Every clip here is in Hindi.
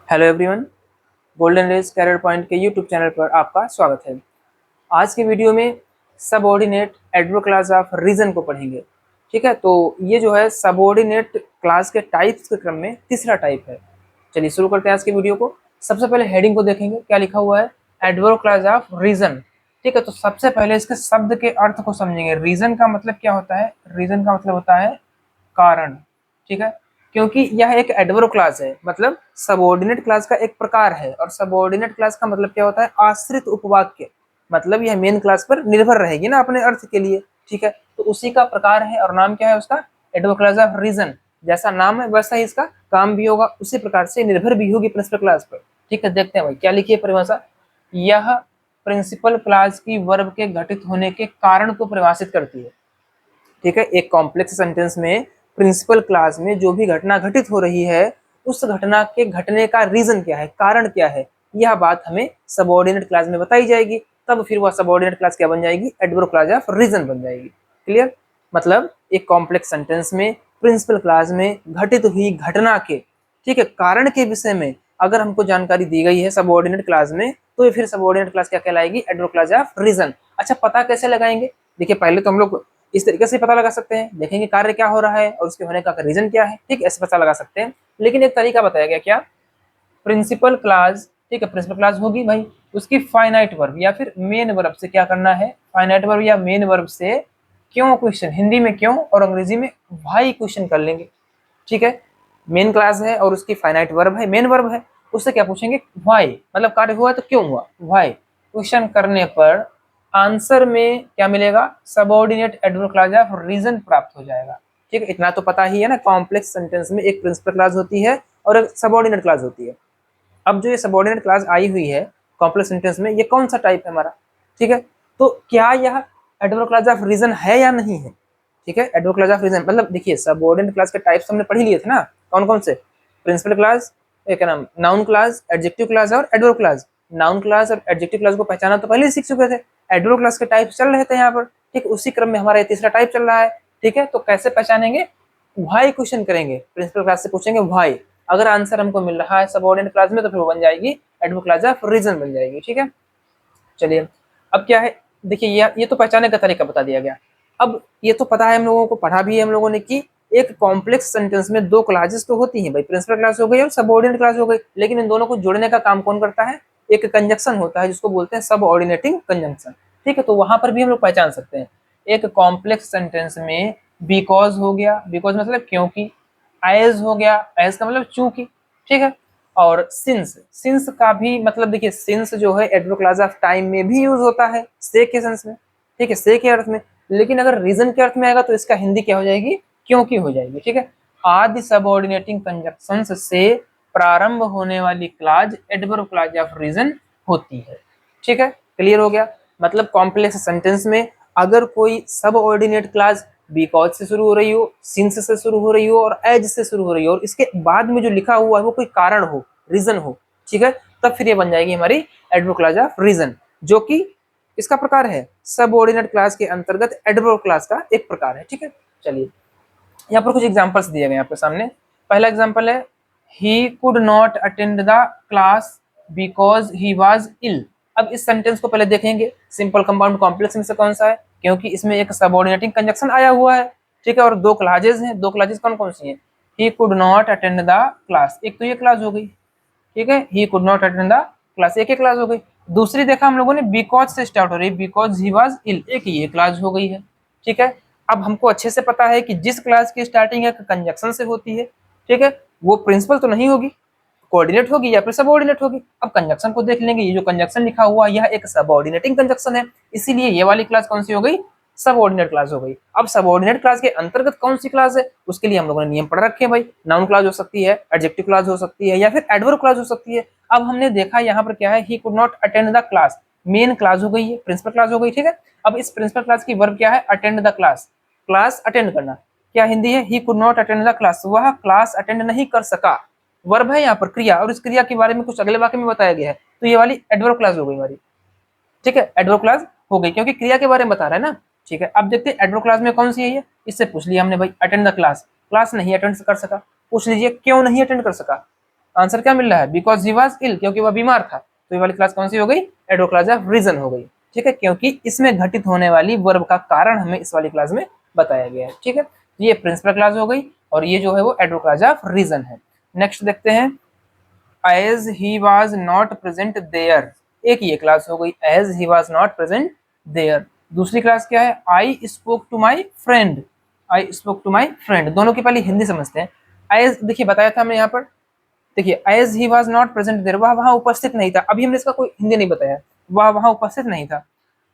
Hello everyone, golden rays career point के यूट्यूब चैनल पर आपका स्वागत है। आज के वीडियो में subordinate adverb class of reason को पढ़ेंगे। ठीक है, तो ये जो है सबऑर्डिनेट क्लास के टाइप्स के क्रम में तीसरा टाइप है। चलिए शुरू करते हैं आज की वीडियो को। सबसे पहले हेडिंग को देखेंगे, क्या लिखा हुआ है, एडवर्ब क्लास ऑफ रीजन। ठीक है, तो सबसे पहले इसके शब्द के अर्थ को समझेंगे। रीजन का मतलब क्या होता है? रीजन का मतलब होता है कारण। ठीक है, क्योंकि यह एक एडवर्ब क्लास है, मतलब सबऑर्डिनेट क्लास का एक प्रकार है। और सबऑर्डिनेट क्लास का मतलब क्या होता है? आश्रित उपवाक्य। मतलब यह मेन क्लास पर निर्भर रहेगी ना अपने अर्थ के लिए। ठीक है, तो उसी का प्रकार है और नाम क्या है उसका? Adverb class of reason. जैसा नाम है वैसा ही इसका काम भी होगा, उसी प्रकार से निर्भर भी होगी प्रिंसिपल क्लास पर। ठीक है, देखते हैं भाई क्या लिखी है परिभाषा। यह प्रिंसिपल क्लास की वर्ब के घटित होने के कारण को परिभाषित करती है। ठीक है, एक कॉम्प्लेक्स सेंटेंस में प्रिंसिपल क्लास में जो भी घटना घटित हो रही है, उस घटना के घटने का रीजन क्या है, कारण क्या है, यह बात हमें सबऑर्डिनेट क्लास में बताई जाएगी। तब फिर वह सबऑर्डिनेट क्लास क्या बन जाएगी? एडवर्ब क्लास ऑफ रीजन बन जाएगी। क्लियर? मतलब एक कॉम्प्लेक्स सेंटेंस में प्रिंसिपल क्लास में घटित हुई घटना के, ठीक है, कारण के विषय में अगर हमको जानकारी दी गई है सबऑर्डिनेट क्लास में, तो ये फिर सबऑर्डिनेट क्लास क्या कहलाएगी? Adverb class of reason. अच्छा, पता कैसे लगाएंगे? देखिए, पहले तो हम लोग इस तरीके से पता लगा सकते हैं, देखेंगे कार्य क्या हो रहा है और उसके होने का रीजन क्या है। ठीक, ऐसे पता लगा सकते हैं। लेकिन एक तरीका बताया गया, क्या? प्रिंसिपल क्लास, ठीक है, प्रिंसिपल क्लास होगी भाई, उसकी फाइनाइट वर्ब या फिर मेन वर्ब से क्या करना है? फाइनाइट वर्ब या मेन वर्ब से क्यों क्वेश्चन, हिंदी में क्यों और अंग्रेजी में व्हाई क्वेश्चन कर लेंगे। ठीक है, मेन क्लास है और उसकी फाइनाइट वर्ब है, मेन वर्ब है, उससे क्या पूछेंगे? व्हाई, मतलब कार्य हुआ तो क्यों हुआ, व्हाई। क्वेश्चन करने पर आंसर में क्या मिलेगा? Subordinate adverb class of reason प्राप्त हो जाएगा। ठीक है, इतना तो पता ही है ना, कॉम्प्लेक्स सेंटेंस में एक प्रिंसिपल क्लास होती है और एक सबऑर्डिनेट क्लास होती है। अब जो ये सबऑर्डिनेट क्लास आई हुई है कॉम्प्लेक्स सेंटेंस में, ये कौन सा टाइप है हमारा? ठीक है, तो क्या यह एडवर्ब क्लास ऑफ रीजन है या नहीं है? ठीक है, एडवर्ब क्लास ऑफ रीजन मतलब देखिए, सबऑर्डिनेट क्लास के टाइप्स हमने पढ़ लिए थे ना, कौन कौन से? प्रिंसिपल क्लास, क्या नाम, नाउन क्लास, एडजेक्टिव क्लास और एडवर्ब क्लास। नाउन क्लास और एडजेक्टिव क्लास को पहचाना तो पहले ही सीख चुके थे। एडवर्ब क्लास के टाइप चल रहे थे यहाँ पर। ठीक, उसी क्रम में हमारा तीसरा टाइप चल रहा है। ठीक है, तो कैसे पहचानेंगे? व्हाई क्वेश्चन करेंगे, प्रिंसिपल क्लास से पूछेंगे व्हाई। अगर आंसर हमको मिल रहा है सबऑर्डिनेट क्लास में, तो फिर वो बन जाएगी एडवर्ब क्लास ऑफ रीजन बन जाएगी। ठीक है, चलिए अब क्या है, देखिए ये तो पहचाने का तरीका बता दिया गया। अब ये तो पता है हम लोगों को, पढ़ा भी है हम लोगों ने कि एक कॉम्प्लेक्स सेंटेंस में दो क्लासेस तो होती हैं भाई, प्रिंसिपल क्लास हो गई और सबऑर्डिनेट क्लास हो गई। लेकिन इन दोनों को जोड़ने का काम कौन करता है? एक कंजक्शन होता है जिसको बोलते हैं सबऑर्डिनेटिंग कंजंक्शन। ठीक है, तो वहां पर भी हम लोग पहचान सकते हैं। एक कॉम्प्लेक्स सेंटेंस में बिकॉज हो गया, बिकॉज मतलब क्योंकि, एज हो गया, एज का मतलब चूंकि। ठीक है, और सिंस, सिंस का भी मतलब देखिए, सिंस जो है एडवर्ब क्लास ऑफ टाइम में भी यूज होता है, से के सेंस में। ठीक है, से के अर्थ में। लेकिन अगर रीजन के अर्थ में आएगा तो इसका हिंदी क्या हो जाएगी? क्योंकि हो जाएगी। ठीक है, आदि सबऑर्डिनेटिंग कंजक्शंस से प्रारंभ होने वाली clause adverb class of reason होती है। ठीक है, क्लियर हो गया? मतलब कॉम्प्लेक्स सेंटेंस में अगर कोई सबऑर्डिनेट क्लास बिकॉज से शुरू हो रही हो, सिंस से शुरू हो रही हो और एज से शुरू हो रही हो, और इसके बाद में जो लिखा हुआ है वो कोई कारण हो, रीजन हो, ठीक है, तब फिर ये बन जाएगी हमारी एडवर्ब क्लास ऑफ रीजन, जो कि इसका प्रकार है सबऑर्डिनेट क्लास के अंतर्गत एडवर्ब क्लास का एक प्रकार है। ठीक है, चलिए यहाँ पर कुछ एग्जांपल्स दिए गए आपके सामने। पहला एग्जांपल है, he could not attend the class because he was ill. अब इस सेंटेंस को पहले देखेंगे, सिंपल कंपाउंड कॉम्प्लेक्स में से कौन सा है, क्योंकि इसमें एक सबऑर्डिनेटिंग कंजक्शन आया हुआ है। ठीक है, और दो क्लासेज हैं, दो क्लासेज कौन कौन सी हैं? ही could not attend the class, एक तो ये क्लास हो गई। ठीक है, he could not attend the class, एक क्लास हो गई। दूसरी देखा हम लोगों ने, बिकॉज से स्टार्ट हो रही है, बिकॉज ही वाज इल, एक ये क्लास हो गई है। ठीक है, अब हमको अच्छे से पता है कि जिस क्लास की स्टार्टिंग एक कंजक्शन से होती है, ठीक है, वो प्रिंसिपल तो नहीं होगी, कोऑर्डिनेट होगी या फिर सबऑर्डिनेट होगी। अब कंजक्शन को देख लेंगे, ये जो कंजक्शन लिखा हुआ है यह एक सबऑर्डिनेटिंग कंजक्शन है, इसीलिए ये वाली क्लास कौन सी हो गई? सबऑर्डिनेट क्लास हो गई। अब सबऑर्डिनेट क्लास के अंतर्गत कौन सी क्लास है, उसके लिए हम लोगों ने नियम पढ़ रखे हैं भाई। नाउन क्लास हो सकती है, एडजेक्टिव क्लास हो सकती है या फिर एडवर्ब क्लास हो सकती है। अब हमने देखा यहाँ पर क्या है, he could not attend the class, main class हो गई है, प्रिंसिपल क्लास हो गई। ठीक है, अब इस प्रिंसिपल क्लास की वर्ब क्या है? Attend the class, class attend करना। क्या हिंदी है? He could not attend the class, वह क्लास अटेंड नहीं कर सका। वर्ब है यहाँ पर क्रिया, और इस क्रिया के बारे में कुछ अगले वाक्य में बताया गया है, तो ये वाली एडवर्ब क्लास हो गई हमारी। ठीक है, एडवर्ब क्लास हो गई क्योंकि क्रिया के बारे में बता रहा है ना। ठीक है, अब देखते हैं एडवर्ब क्लास में कौन सी है ये। इससे पूछ लिया हमने भाई, अटेंड द क्लास, क्लास नहीं अटेंड कर सका। पूछ लीजिए क्यों नहीं अटेंड कर सका। आंसर क्या मिल रहा है, बिकॉज ही वाज इल, क्योंकि वह बीमार था। तो ये वाली क्लास कौन सी हो गई, एडवर्ब क्लास ऑफ रीजन हो गई। ठीक है, क्योंकि इसमें घटित होने वाली वर्ब का कारण हमें इस वाली क्लास में बताया गया है। ठीक है, ये प्रिंसिपल क्लास हो गई और ये जो है वो एडवर्ब क्लास ऑफ रीजन है। नेक्स्ट देखते हैं, as he was not present there, एक ये क्लास हो गई, as he was not present there. दूसरी क्लास क्या है, I spoke to my friend, I spoke to my friend. दोनों की पहले हिंदी समझते हैं। एज देखिए बताया था हमने यहाँ पर, देखिए as he was not present there, वह वहां उपस्थित नहीं था। अभी हमने इसका कोई हिंदी नहीं बताया, वह वहां उपस्थित नहीं था।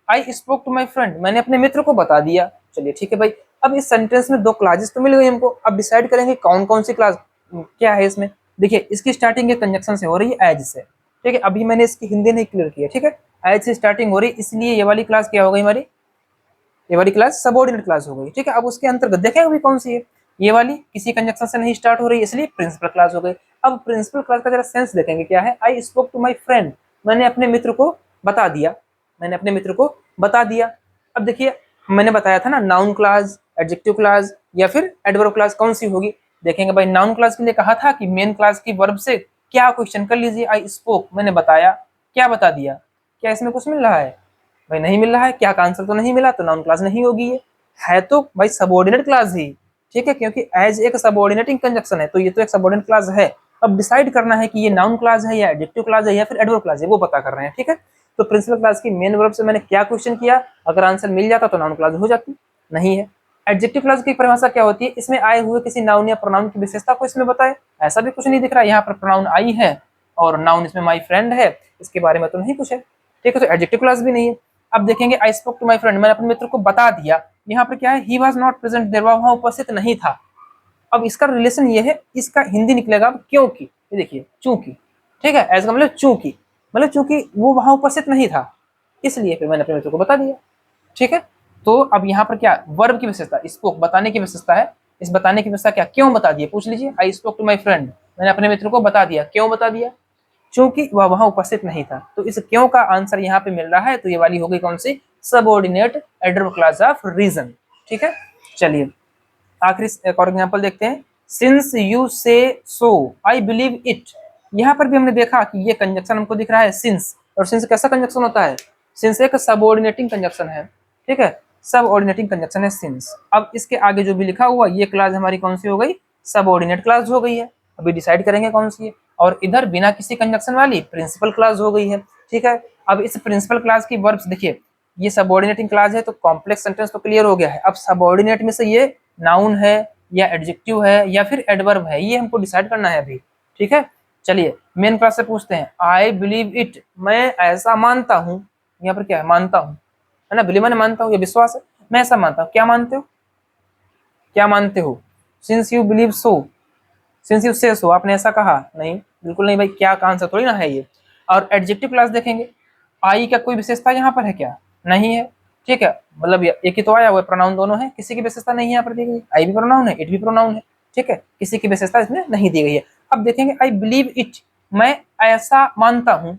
I spoke to my friend, मैंने अपने मित्र को बता दिया। चलिए ठीक है भाई, अब इस सेंटेंस में दो क्लासेस तो मिल गई हमको, अब डिसाइड करेंगे कौन कौन सी क्लास क्या है इसमें। देखिए इसकी स्टार्टिंग ये कंजक्शन से हो रही है, एज से। ठीक है, अभी मैंने इसकी हिंदी नहीं क्लियर किया। ठीक है, एज से स्टार्टिंग हो रही, इसलिए ये वाली क्लास क्या हो गई हमारी, ये वाली क्लास सबऑर्डिनेट क्लास हो गई। ठीक है, अब उसके अंतर्गत देखें अभी कौन सी है, ये वाली किसी कंजक्शन से नहीं स्टार्ट हो रही, इसलिए प्रिंसिपल क्लास हो गई। अब प्रिंसिपल क्लास का जरा सेंस देखेंगे क्या है, I spoke to my friend, मैंने अपने मित्र को बता दिया, मैंने अपने मित्र को बता दिया। अब देखिए मैंने बताया था ना, नाउन क्लास, एडजेक्टिव क्लास या फिर एडवर्ब क्लास कौन सी होगी। देखेंगे भाई, नाउन क्लास के लिए कहा था कि मेन क्लास की वर्ब से क्या क्वेश्चन कर लीजिए, आई स्पोक, मैंने बताया, क्या बता दिया, क्या इसमें कुछ मिल रहा है भाई, नहीं मिल रहा है। क्या का आंसर तो नहीं मिला, तो नाउन क्लास नहीं होगी, ये है तो भाई सबऑर्डिनेट क्लास ही। ठीक है, क्योंकि एज एक सबऑर्डिनेटिंग कंजक्शन है, तो ये तो एक सबऑर्डिनेट क्लास है। अब डिसाइड करना है कि ये नाउन क्लास है या एडजेक्टिव क्लास है या फिर एडवर्ब क्लास है, वो पता कर रहे हैं। ठीक है, तो प्रिंसिपल क्लास की मेन वर्ब से मैंने क्या क्वेश्चन किया, अगर आंसर मिल जाता तो नाउन क्लास हो जाती, नहीं है। एडजेक्टिव क्लास की परिभाषा क्या होती है, इसमें आए हुए किसी नाउन या प्रोनाउन की विशेषता को इसमें बताए, ऐसा भी कुछ नहीं दिख रहा है। यहाँ पर प्रोनाउन आई है और नाउन इसमें माई फ्रेंड है, इसके बारे में तो नहीं कुछ है। ठीक है, तो एडजेक्टिव क्लास भी नहीं है। अब देखेंगे, I spoke to my friend, मैंने अपने मित्र को बता दिया, यहाँ पर क्या है, he was not present there, वहां उपस्थित नहीं था। अब इसका रिलेशन ये है, इसका हिंदी निकलेगा अब क्योंकि, ये देखिए चूंकि। ठीक है, ऐसा मतलब चूंकि, मतलब चूंकि वो वहां उपस्थित नहीं था, इसलिए फिर मैंने अपने मित्र को बता दिया। ठीक है, तो अब यहाँ पर क्या, वर्ब की विशेषता, स्पोक बताने की विशेषता है, इस बताने की विशेषता क्या, क्यों बता दिया, पूछ लीजिए। I spoke to my friend, मैंने अपने मित्र को बता दिया, क्यों बता दिया, क्योंकि वह वहां उपस्थित नहीं था। तो इस क्यों का आंसर यहाँ पे मिल रहा है, तो ये वाली हो गई कौन सी, subordinate adverb class of reason. ठीक है, चलिए आखिरी एक और एग्जांपल देखते हैं, सिंस यू से सो आई बिलीव इट। यहाँ पर भी हमने देखा कि ये कंजक्शन हमको दिख रहा है सिंस, और सिंस कैसा कंजक्शन होता है, सिंस एक सबऑर्डिनेटिंग कंजक्शन है। ठीक है, सबऑर्डिनेटिंग कंजक्शन है सिंस। अब इसके आगे जो भी लिखा हुआ, ये क्लास हमारी कौन सी हो गई, सबऑर्डिनेट क्लास हो गई है। अभी डिसाइड करेंगे कौन सी है, और इधर बिना किसी कंजक्शन वाली प्रिंसिपल क्लास हो गई है। ठीक है, अब इस प्रिंसिपल क्लास की वर्ब्स देखिए, ये सबऑर्डिनेटिंग क्लास है तो कॉम्प्लेक्स सेंटेंस तो क्लियर हो गया है। अब सबऑर्डिनेट में से ये नाउन है या एडजेक्टिव है या फिर एडवर्ब है, ये हमको डिसाइड करना है अभी। ठीक है, चलिए मेन क्लास से पूछते हैं, आई बिलीव इट, मैं ऐसा मानता हूँ। यहाँ पर क्या है, मानता हूँ, है ना, बिलीव मैंने मानता हूँ, ये विश्वास है, मैं ऐसा मानता हूँ। क्या मानते हो, क्या मानते हो, since you believe so, since you से सो, आपने ऐसा कहा, नहीं बिल्कुल नहीं भाई, क्या का आंसर थोड़ी ना है ये। और एडजेक्टिव क्लास देखेंगे, आई का कोई विशेषता यहाँ पर है क्या, नहीं है। ठीक है, मतलब एक ही तो आया हुआ है, प्रोनाउन दोनों है, किसी की विशेषता नहीं यहाँ पर दी गई है, आई भी प्रोनाउन है, इट भी प्रोनाउन है। ठीक है, किसी की विशेषता इसमें नहीं दी गई है। अब देखेंगे, आई बिलीव इट, मैं ऐसा मानता हूँ,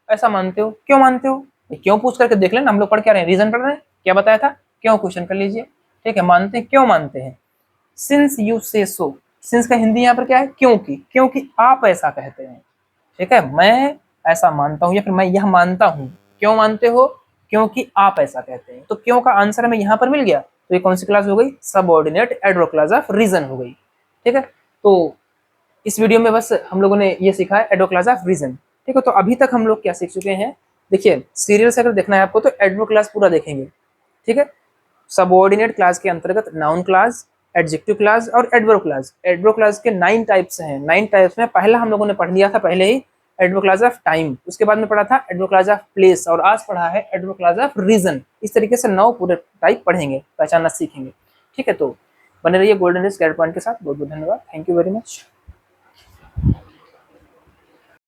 ऐसा मानते हो, क्यों मानते हो, क्यों पूछ करके देख लेना, हम लोग पढ़ क्या रहे हैं, रीजन पढ़ रहे हैं, क्या बताया था, क्यों क्वेश्चन कर लीजिए। ठीक है, मानते हैं, क्यों मानते हैं, सिंस यू से सो, सिंस का हिंदी यहाँ पर क्या है, क्योंकि, क्योंकि आप ऐसा कहते हैं। ठीक है, मैं ऐसा मानता हूँ या फिर मैं यह मानता हूँ, क्यों मानते हो, क्योंकि आप ऐसा कहते हैं। तो क्यों का आंसर हमें यहाँ पर मिल गया, तो ये कौन सी क्लास हो गई, subordinate adverb class of reason हो गई। ठीक है, तो इस वीडियो में बस हम लोगों ने ये सीखा है एडवर्ब क्लास ऑफ रीजन। ठीक है, तो अभी तक हम लोग क्या सीख चुके हैं, देखिए सीरियल से अगर देखना है आपको तो एडवर्ब क्लास पूरा देखेंगे। ठीक है, सबऑर्डिनेट क्लास के अंतर्गत नाउन क्लास, एडजेक्टिव क्लास और एडवर्ब क्लास। एडवर्ब क्लास के 9 टाइप्स हैं, 9 टाइप्स में पहला हम लोगों ने पढ़ लिया था पहले ही, एडवर्ब क्लास ऑफ टाइम, उसके बाद में पढ़ा था एडवर्ब क्लास ऑफ प्लेस, और आज पढ़ा है एडवर्ब क्लास ऑफ रीजन। इस तरीके से 9 पूरे टाइप पढ़ेंगे, पहचानना सीखेंगे। ठीक है, तो बने रहिए गोल्डन डेज कैरेट पॉइंट के साथ। बहुत बहुत धन्यवाद, थैंक यू वेरी मच।